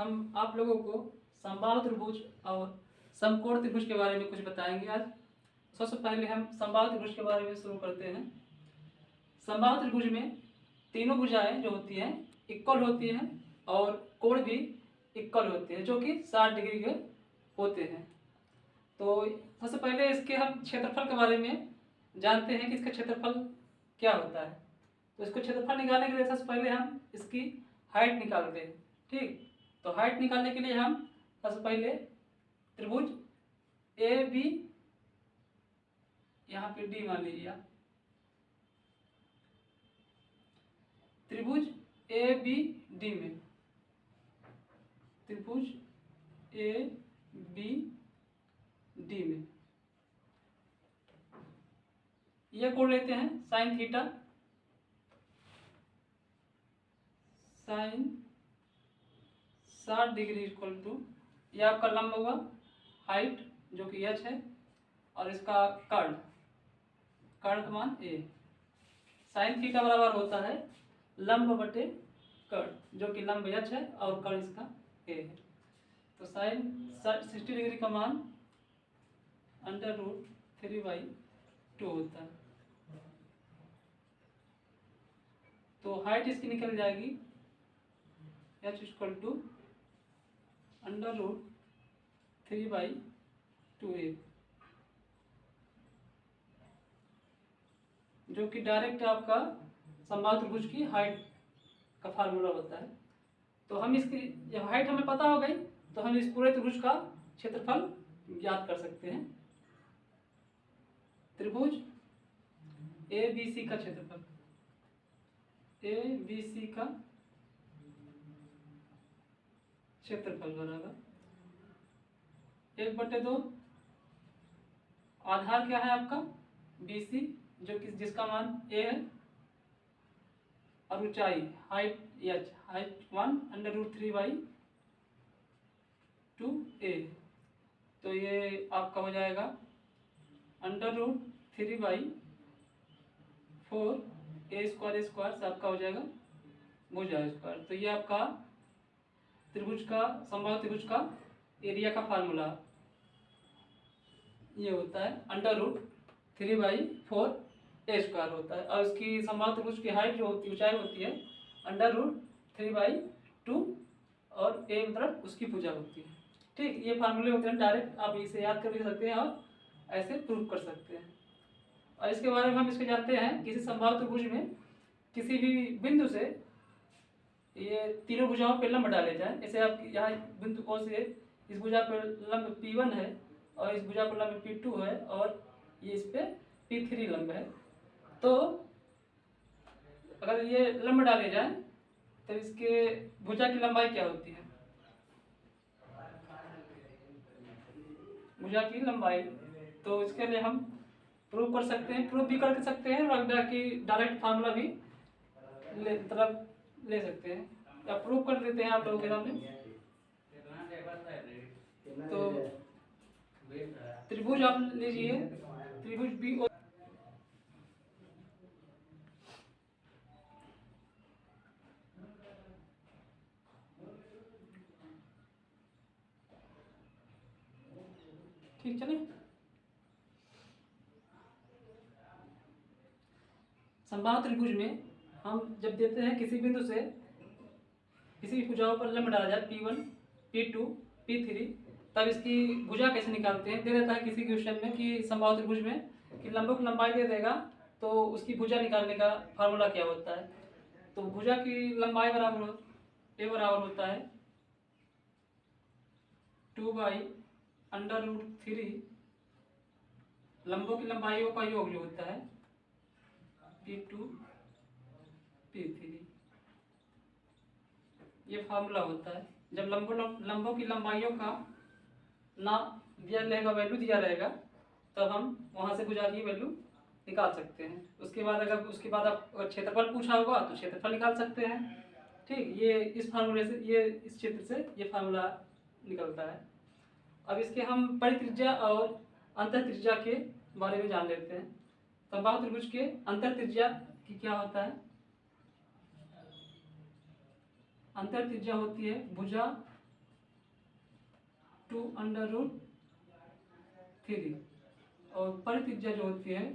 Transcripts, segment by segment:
हम आप लोगों को समबाहु त्रिभुज और समकोण त्रिभुज के बारे में कुछ बताएंगे आज। सबसे पहले हम समबाहु त्रिभुज के बारे में शुरू करते हैं। समबाहु त्रिभुज में तीनों भुजाएं जो होती हैं इक्वल होती हैं और कोण भी इक्वल होते हैं, जो कि 60 डिग्री के होते हैं। तो सबसे पहले इसके हम क्षेत्रफल के बारे में जानते हैं कि इसका क्षेत्रफल क्या होता है। तो इसको क्षेत्रफल निकालने के लिए सबसे पहले हम इसकी हाइट निकालते हैं। ठीक, तो हाइट निकालने के लिए हम सबसे पहले त्रिभुज ए बी, यहाँ पे डी मान लीजिए आप, त्रिभुज ए बी डी में, त्रिभुज ए बी डी में यह कोण लेते हैं sine theta, sine 60 degree equal to, यह आपका लंब होगा, हाइट जो कि h है, और इसका कर्ण का मान a। साइन थीटा बराबर होता है लंब बटे कर्ण, जो कि लंब h है और कर्ण इसका a है। तो साइन 60 डिग्री का मान √3/2 होता है। तो हाइट इसकी निकल जाएगी h इक्वल टू √3/2a, जो कि डायरेक्ट आपका समबाहु त्रिभुज की हाइट का फार्मूला होता है। तो हम इसकी जब हाइट हमें पता हो गई तो हम इस पूरे त्रिभुज का क्षेत्रफल ज्ञात कर सकते हैं। त्रिभुज ए बी सी का क्षेत्रफल, ए बी सी का क्षेत्रफल बराबर 1/2, आधार क्या है आपका बी सी, जो कि जिसका मान a है, और ऊंचाई हाइट h, हाइट 1/3/2a। तो ये आपका हो जाएगा √3/4 a² से आपका हो जाएगा भुजा स्क्वायर। तो ये आपका त्रिभुज का, समबाहु त्रिभुज का एरिया का फार्मूला ये होता है √3/4 a² होता है, और इसकी समबाहु त्रिभुज की हाइट जो होती है, ऊंचाई होती है √3/2, और a मतलब उसकी भुजा होती है। ठीक, ये फार्मूले होते हैं, डायरेक्ट आप इसे याद कर भी सकते हैं और ऐसे प्रूव कर सकते हैं। और इसके बारे में हम इसको जानते हैं, किसी समबाहु त्रिभुज में किसी भी बिंदु से ये तीनों भुजाओं पे लंब डाले जाए। जैसे आप यहाँ बिंदु O से इस भुजा पर लंब P1 है, और इस भुजा पर लंब P2 है, और ये इस पे P3 लंब है। तो अगर ये लंब डाले जाए तो इसके भुजा की लंबाई क्या होती है, भुजा की लंबाई। तो इसके लिए हम प्रूव कर सकते हैं, प्रूव भी कर सकते हैं, और डायरेक्ट फार्मूला भी ले सकते हैं, या प्रूव कर देते हैं आप लोगों के सामने। तो त्रिभुज आप लीजिए, त्रिभुज बी ओ, ठीक चले। समबाहु त्रिभुज में हम जब देते हैं किसी बिंदु से किसी भुजाओं पर लंब डाला जाए P1, P2, P3, तब इसकी भुजा कैसे निकालते हैं। दे देता है किसी क्वेश्चन में कि समबाहु त्रिभुज में कि लंबों की लंबाई दे देगा, तो उसकी भुजा निकालने का फार्मूला क्या होता है। तो भुजा की लंबाई बराबर होता है 2/√3 लंबों की लंबाइयों का योग जो होता है P2, P3, ये फार्मूला होता है। जब लंबों की लंबाइयों का ना दिया रहेगा, वैल्यू दिया रहेगा, तब हम वहां से भुजा की वैल्यू निकाल सकते हैं। उसके बाद आप क्षेत्रफल पूछा होगा तो क्षेत्रफल निकाल सकते हैं। ठीक, ये इस फार्मूले से, ये इस क्षेत्र से ये फार्मूला निकलता है। अब इसके हम परित्रिज्या और अंतर त्रिज्या के बारे में जान लेते हैं। समबाहु त्रिभुज के अंतर त्रिज्या की क्या होता है। अंतर त्रिज्या होती है भुजा 2√3 और परित्रिज्या जो होती है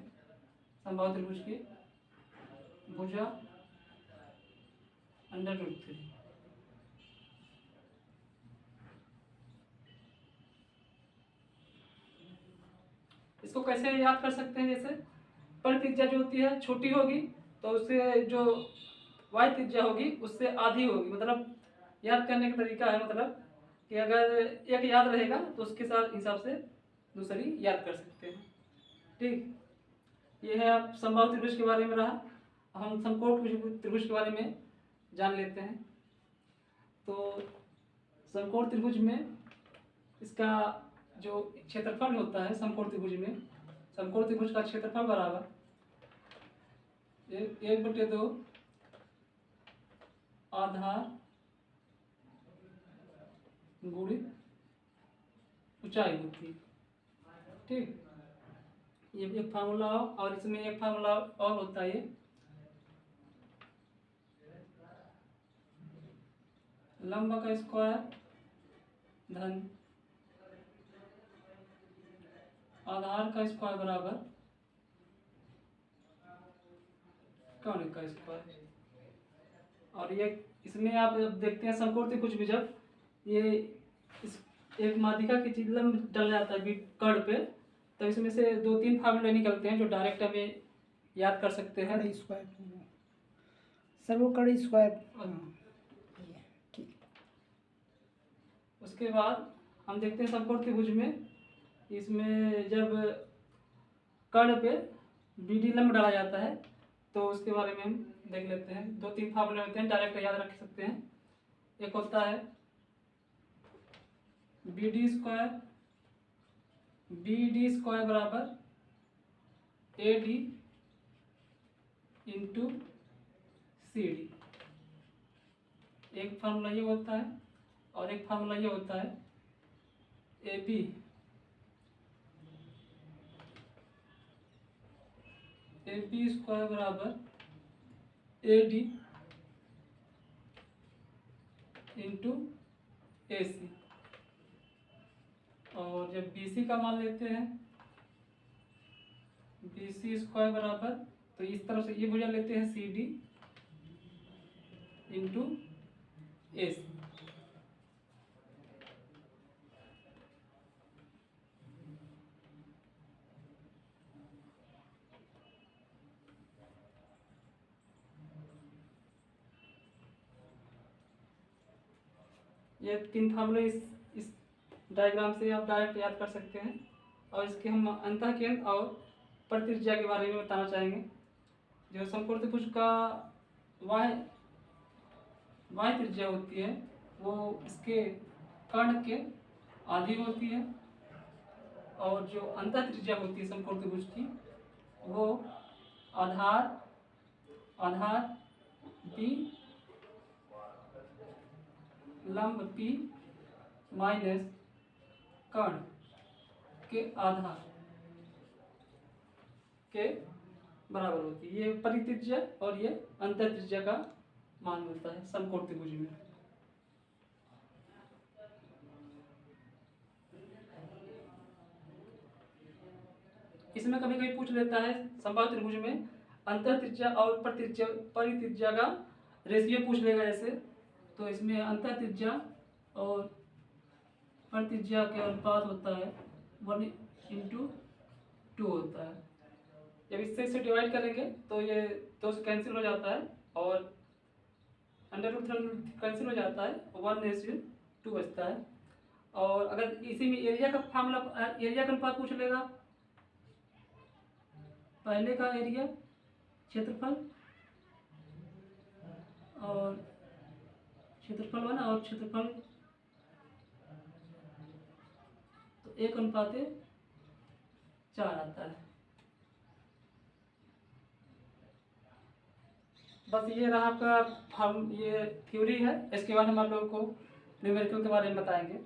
समबाहु त्रिभुज की भुजा √3। इसको कैसे याद कर सकते हैं? जैसे परित्रिज्या जो होती है छोटी होगी तो उससे जो वाई त्रिज्या होगी उससे आधी होगी। मतलब याद करने का तरीका है, मतलब कि अगर एक याद रहेगा तो उसके साथ हिसाब से दूसरी याद कर सकते हैं। ठीक, ये है आप समबाहु त्रिभुज के बारे में रहा। हम समकोण त्रिभुज के बारे में जान लेते हैं। तो समकोण त्रिभुज में इसका जो क्षेत्रफल होता है समकोण त्रिभुज में, समकोण त्रिभुज का क्षेत्रफल बराबर 1/2 आधार गुणित ऊंचाई होती है। ठीक, ये एक फार्मूला और इसमें एक फार्मूला और होता है, लंब का स्क्वायर धन आधार का स्क्वायर बराबर कर्ण का स्क्वायर। और ये इसमें आप देखते हैं समकोण त्रिभुज भी जब ये इस एक माध्यिका की चीज लंब डल जाता है कर्ण पे, तो इसमें से 2-3 फार्मूले निकलते हैं जो डायरेक्ट हमें याद कर सकते हैं। कर्ण स्क्वायर सर, वो कर्ण स्क्वायर। ठीक, उसके बाद हम देखते हैं समकोण त्रिभुज में इसमें जब कर्ण पे BD लंब डाला जाता है तो उसके बारे में हम देख लेते हैं। 2-3 फार्मूले होते हैं, डायरेक्ट याद रख सकते हैं। एक होता है BD स्क्वायर बराबर AD इंटू CD। एक फार्मूला ये होता है और एक फार्मूला ये होता है AB स्क्वायर बराबर AD इंटू AC। और जब BC का मान लेते हैं BC स्क्वायर बराबर, तो इस तरफ से ये भुजा लेते हैं CD इंटू AC। ये 3 फार्मूले इस डायग्राम से आप डायरेक्ट याद कर सकते हैं। और इसके हम अंतःकेंद्र और परित्रिज्या के बारे में बताना चाहेंगे। जो समकोण त्रिभुज का वाई त्रिज्या होती है वो इसके कर्ण के आधी होती है, और जो अंतः त्रिज्या होती है समकोण त्रिभुज की वो आधार B लंब P माइनस कर्ण के आधार के बराबर होती है। ये परित्रिज्या और ये अंतः त्रिज्या का मान होता है समकोण त्रिभुज में। इसमें कभी कभी पूछ लेता है समबाहु त्रिभुज में अंतः त्रिज्या और परित्रिज्या का रेशियो पूछ लेगा जैसे, तो इसमें अंतः त्रिज्या और परित्रिज्या के अनुपात होता है 1:2 होता है। जब इससे डिवाइड करेंगे तो ये 2 से कैंसिल हो जाता है और √3 कैंसिल हो जाता है, 1:2 बचता है। और अगर इसी में एरिया का फार्मूला, एरिया का अनुपात पूछ लेगा, पहले का एरिया क्षेत्रफल और क्षेत्रफल 1 और क्षेत्रफल, तो 1:4 आता है। बस ये रहा आपका, हम ये थ्योरी है। इसके बाद हम आप लोगों को न्यूमेरिकल के बारे में बताएंगे।